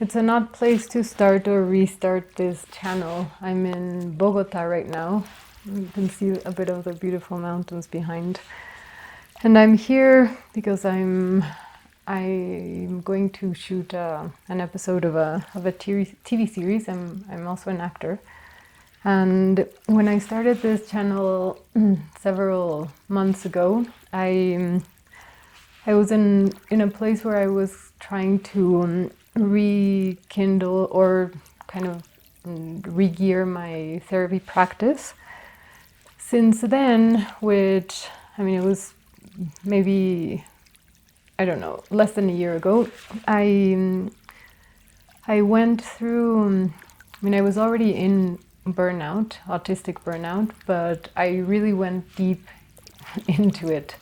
It's an odd place to start or restart this channel. I'm in Bogota right now. You can see a bit of the beautiful mountains behind. And I'm here because I'm going to shoot an episode of a TV series. I'm also an actor. And when I started this channel several months ago, I was in a place where I was trying to rekindle or kind of re-gear my therapy practice. Since then, which, I mean, it was maybe, I don't know, less than a year ago, I went through, I was already in burnout, autistic burnout, but I really went deep into it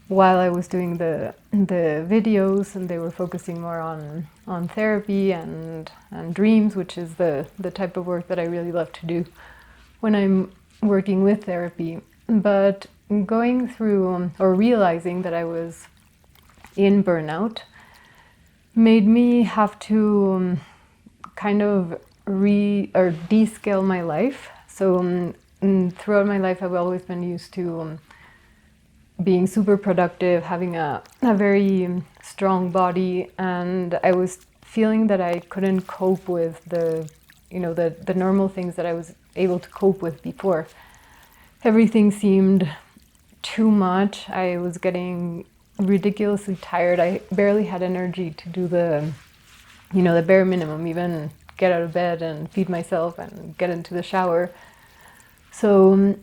while I was doing the videos, and they were focusing more on therapy and dreams, which is the type of work that I really love to do when I'm working with therapy. But going through or realizing that I was in burnout made me have to kind of descale my life. So throughout my life, I've always been used to being super productive, having a very strong body, and I was feeling that I couldn't cope with the normal things that I was able to cope with before. Everything seemed too much. I was getting ridiculously tired. I barely had energy to do the bare minimum, even get out of bed and feed myself and get into the shower. So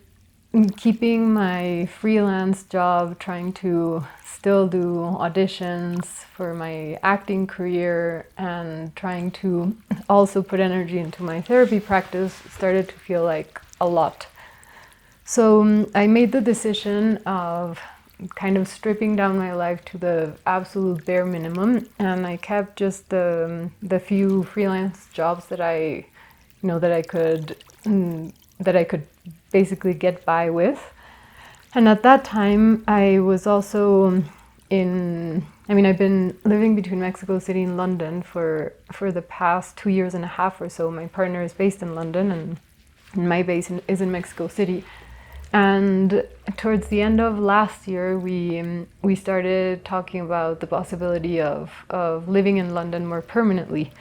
keeping my freelance job, trying to still do auditions for my acting career, and trying to also put energy into my therapy practice started to feel like a lot. So I made the decision of kind of stripping down my life to the absolute bare minimum, and I kept just the few freelance jobs that I could basically get by with. And at that time, I was also I've been living between Mexico City and London for the past 2 years and a half or so. My partner is based in London, and my base is in Mexico City. And towards the end of last year, we started talking about the possibility of living in London more permanently.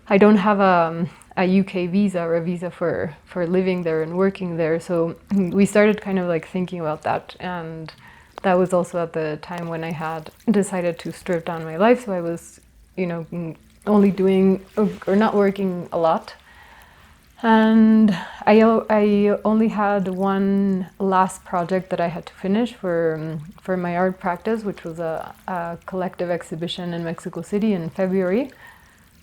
I don't have a UK visa or a visa for living there and working there, so we started kind of like thinking about that. And that was also at the time when I had decided to strip down my life, so I was only doing or not working a lot. And I only had one last project that I had to finish for my art practice, which was a collective exhibition in Mexico City in February.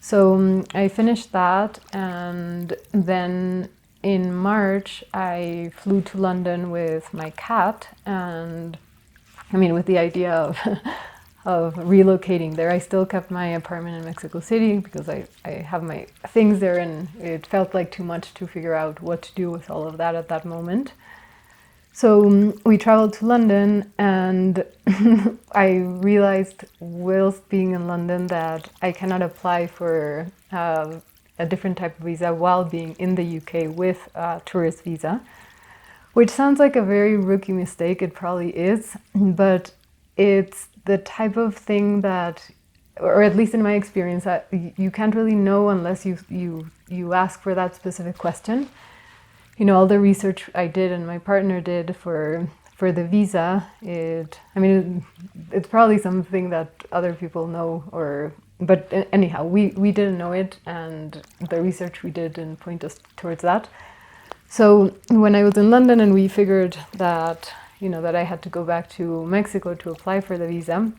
So I finished that, and then in March I flew to London with my cat, and with the idea of relocating there. I still kept my apartment in Mexico City because I have my things there, and it felt like too much to figure out what to do with all of that at that moment. So we traveled to London, and I realized whilst being in London that I cannot apply for a different type of visa while being in the UK with a tourist visa, which sounds like a very rookie mistake. It probably is, but it's the type of thing that, or at least in my experience, you can't really know unless you ask for that specific question. All the research I did and my partner did for the visa, it's probably something that other people know, but anyhow, we didn't know it, and the research we did didn't point us towards that. So when I was in London and we figured that that I had to go back to Mexico to apply for the visa,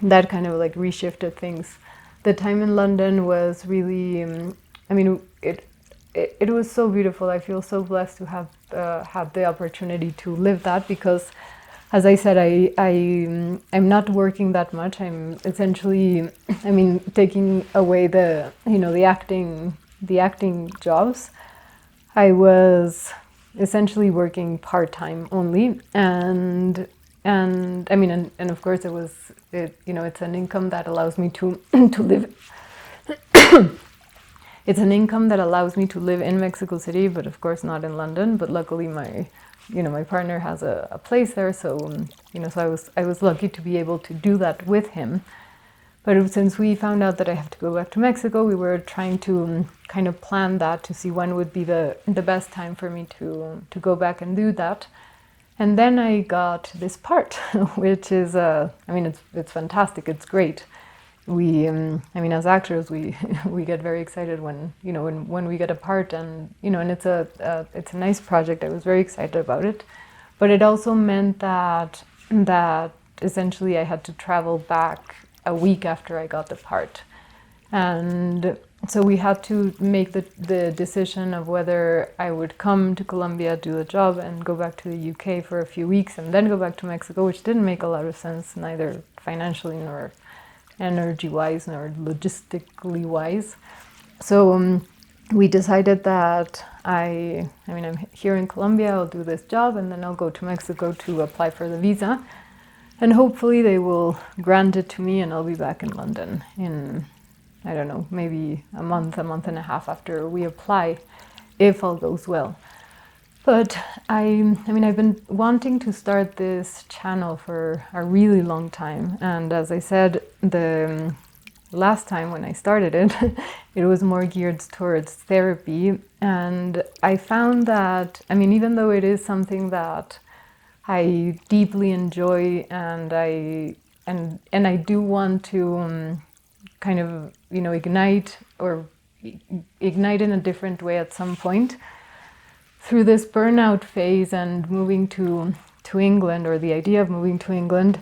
that kind of like reshifted things. The time in London was really, it was so beautiful. I feel so blessed to have had the opportunity to live that, because, as I said, I'm not working that much. I'm essentially, taking away the acting jobs. I was essentially working part-time only, and of course it's an income that allows me to to live it's an income that allows me to live in Mexico City, but of course not in London. But luckily my partner has a place there, so so I was lucky to be able to do that with him. But since we found out that I have to go back to Mexico, we were trying to kind of plan that to see when would be the best time for me to go back and do that. And then I got this part, which is, it's fantastic. It's great. As actors, we get very excited when we get a part, and and it's a nice project. I was very excited about it, but it also meant that essentially I had to travel back a week after I got the part, and so we had to make the decision of whether I would come to Colombia, do the job, and go back to the UK for a few weeks, and then go back to Mexico, which didn't make a lot of sense, neither financially nor energy-wise nor logistically wise. So we decided that I'm here in Colombia, I'll do this job, and then I'll go to Mexico to apply for the visa, and hopefully they will grant it to me, and I'll be back in London in, I don't know, maybe a month and a half after we apply, if all goes well. But I've been wanting to start this channel for a really long time. And as I said, the last time when I started it, it was more geared towards therapy. And I found that, even though it is something that I deeply enjoy, and I do want to kind of, ignite in a different way at some point, through this burnout phase and moving to England, or the idea of moving to England,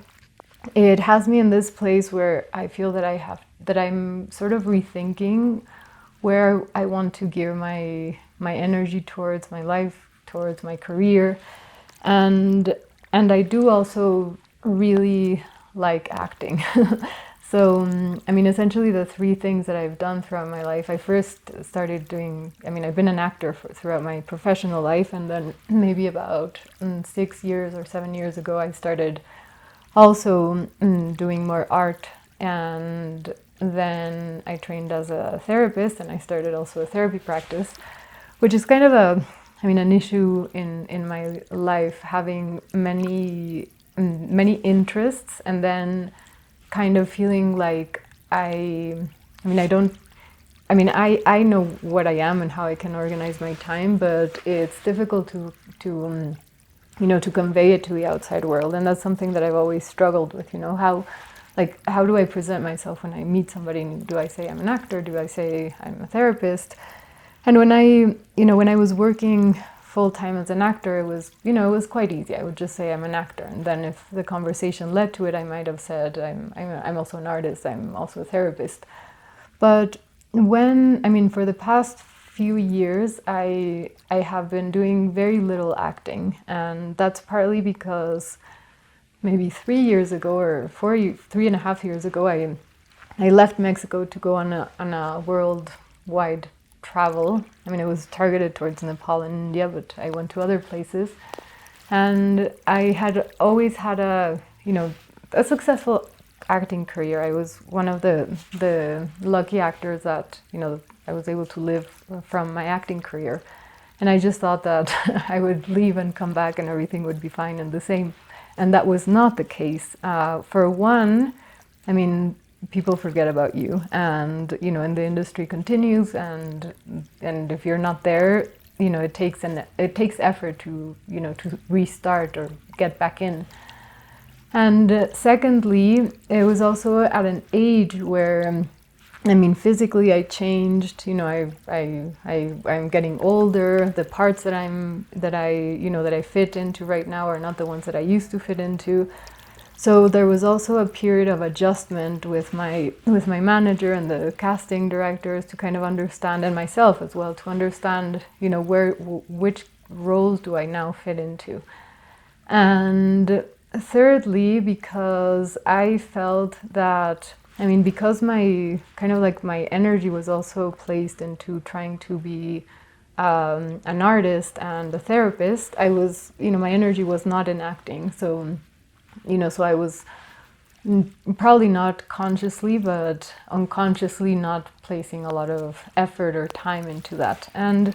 it has me in this place where I feel that I'm sort of rethinking where I want to gear my energy towards, my life, towards my career, and I do also really like acting. So, essentially the three things that I've done throughout my life, I first started doing, I've been an actor throughout my professional life, and then maybe about 6 years or 7 years ago, I started also doing more art, and then I trained as a therapist, and I started also a therapy practice, which is kind of an issue in my life, having many interests, and then kind of feeling like I know what I am and how I can organize my time, but it's difficult to convey it to the outside world, and that's something that I've always struggled with. How do I present myself when I meet somebody? Do I say I'm an actor? Do I say I'm a therapist? And when I was working full-time as an actor, it was quite easy. I would just say I'm an actor, and then if the conversation led to it, I might have said I'm also an artist, I'm also a therapist. But for the past few years, I have been doing very little acting, and that's partly because maybe 3 years ago, or 3.5 years ago, I left Mexico to go on a worldwide travel. It was targeted towards Nepal and India, but I went to other places, and I had always had a successful acting career. I was one of the lucky actors that I was able to live from my acting career, and I just thought that I would leave and come back and everything would be fine and the same, and that was not the case. For one, people forget about you, and and the industry continues, and if you're not there, it takes effort to to restart or get back in. And secondly, it was also at an age where physically I changed. I'm getting older. The parts that I fit into right now are not the ones that I used to fit into. So there was also a period of adjustment with my manager and the casting directors to kind of understand, and myself as well, to understand, which roles do I now fit into. And thirdly, because I felt that, because my energy was also placed into trying to be an artist and a therapist, my energy was not in acting. So I was, probably not consciously, but unconsciously not placing a lot of effort or time into that. And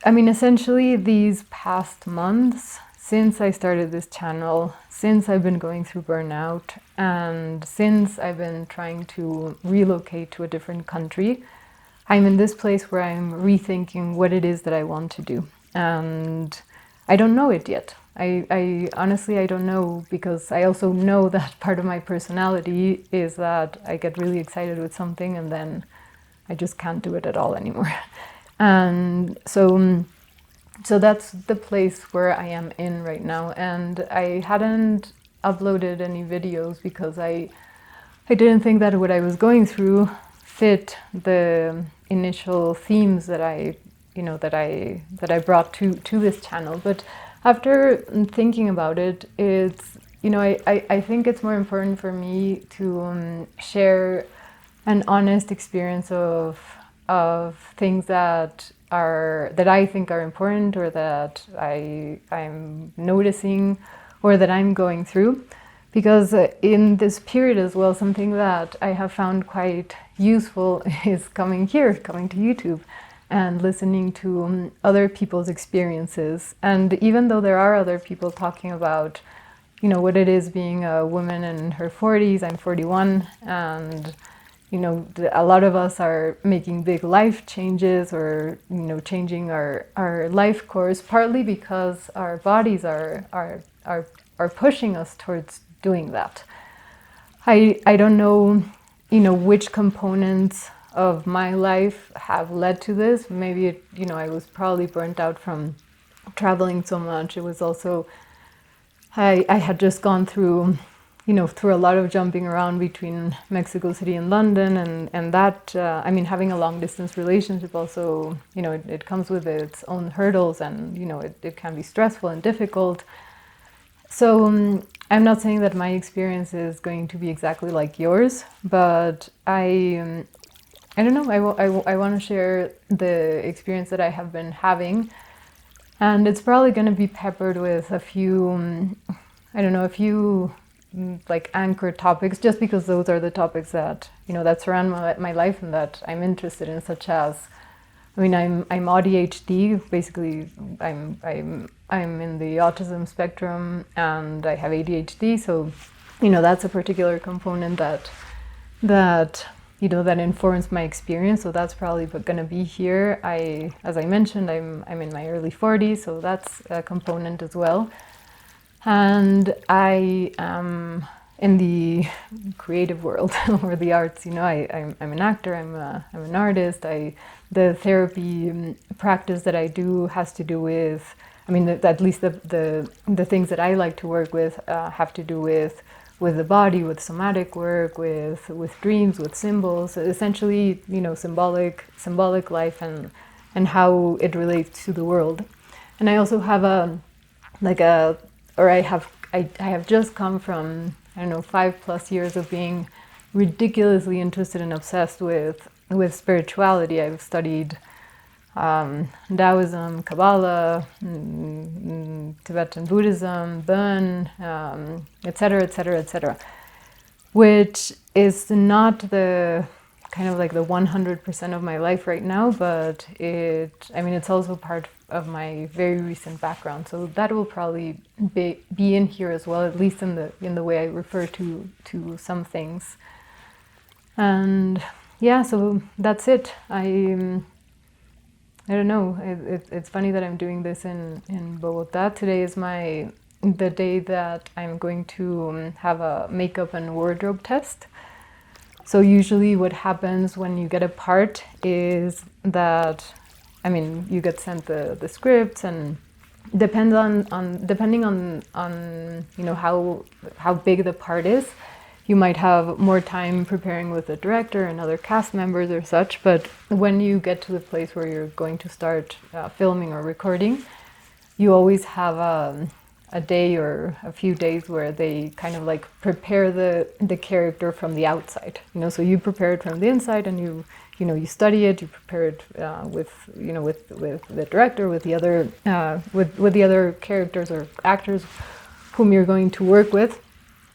I mean, essentially these past months, since I started this channel, since I've been going through burnout, and since I've been trying to relocate to a different country, I'm in this place where I'm rethinking what it is that I want to do. And I don't know it yet. I honestly, I don't know, because I also know that part of my personality is that I get really excited with something and then I just can't do it at all anymore. And so that's the place where I am in right now. And I hadn't uploaded any videos because I didn't think that what I was going through fit the initial themes that I brought to this channel. But after thinking about it, it's, I think it's more important for me to share an honest experience of things that I think are important, or that I'm noticing, or that I'm going through. Because in this period as well, something that I have found quite useful is coming to YouTube and listening to other people's experiences. And even though there are other people talking about, what it is being a woman in her 40s, I'm 41, and a lot of us are making big life changes, or changing our life course, partly because our bodies are pushing us towards doing that. I don't know, which components of my life have led to this. Maybe I was probably burnt out from traveling so much. It was also, I had just gone through through a lot of jumping around between Mexico City and London, and that, having a long distance relationship also, it comes with its own hurdles, and, it can be stressful and difficult. So I'm not saying that my experience is going to be exactly like yours, but I don't know, I want to share the experience that I have been having, and it's probably going to be peppered with a few, like anchor topics, just because those are the topics that that surround my life and that I'm interested in, such as, I'm AuDHD. Basically, I'm in the autism spectrum, and I have ADHD. So, that's a particular component that informs my experience. So that's probably going to be here. As I mentioned, I'm in my early 40s, so that's a component as well. And I am in the creative world or the arts. I'm an actor. I'm an artist. The therapy practice that I do has to do with, at least the things that I like to work with have to do with the body, with somatic work, with dreams, with symbols. Essentially, symbolic life and how it relates to the world. And I also have I have just come from 5+ years of being ridiculously interested and obsessed with spirituality. I've studied Taoism, Kabbalah, Tibetan Buddhism, Bon, etc., etc., etc., which is not the kind of like the 100% of my life right now, but it's also part of my very recent background. So that will probably be in here as well, at least in the way I refer to some things. And yeah, so that's it. I don't know. It's funny that I'm doing this in Bogota. Today is the day that I'm going to have a makeup and wardrobe test. So usually what happens when you get a part is that, you get sent the scripts, and depending on how big the part is, you might have more time preparing with the director and other cast members or such. But when you get to the place where you're going to start filming or recording, you always have a day or a few days where they kind of like prepare the character from the outside. So you prepare it from the inside, and you study it. You prepare it with the director, with the other characters or actors whom you're going to work with.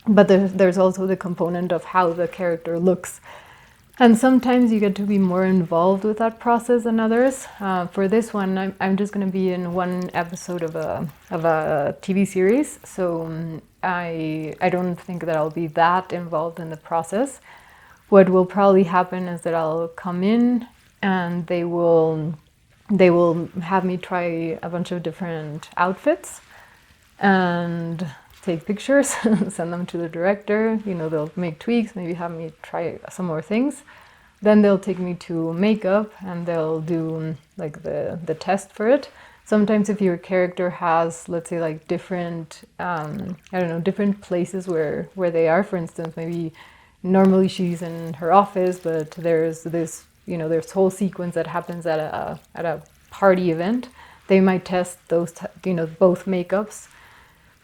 but there's also the component of how the character looks. And sometimes you get to be more involved with that process than others. For this one, I'm just going to be in one episode of a TV series, so I don't think that I'll be that involved in the process. What will probably happen is that I'll come in and they will have me try a bunch of different outfits and take pictures, send them to the director. They'll make tweaks, maybe have me try some more things. Then they'll take me to makeup and they'll do like the test for it. Sometimes if your character has, let's say, like different, different places where they are, for instance, maybe normally she's in her office, but there's this, there's whole sequence that happens at a party event. They might test those, both makeups.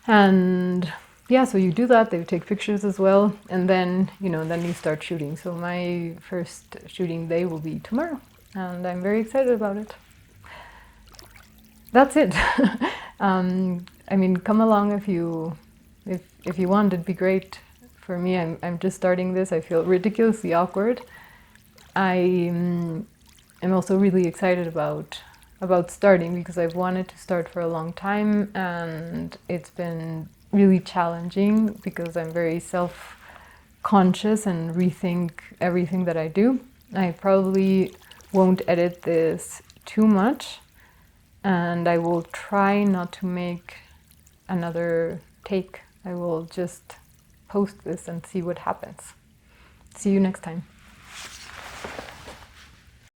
And yeah, so you do that, they take pictures as well, and then, then you start shooting. So my first shooting day will be tomorrow, and I'm very excited about it. That's it. Come along if you want, it'd be great. For me, I'm just starting this, I feel ridiculously awkward. I am also really excited about starting because I've wanted to start for a long time, and it's been really challenging because I'm very self-conscious and rethink everything that I do. I probably won't edit this too much, and I will try not to make another take. I will just post this and see what happens. See you next time.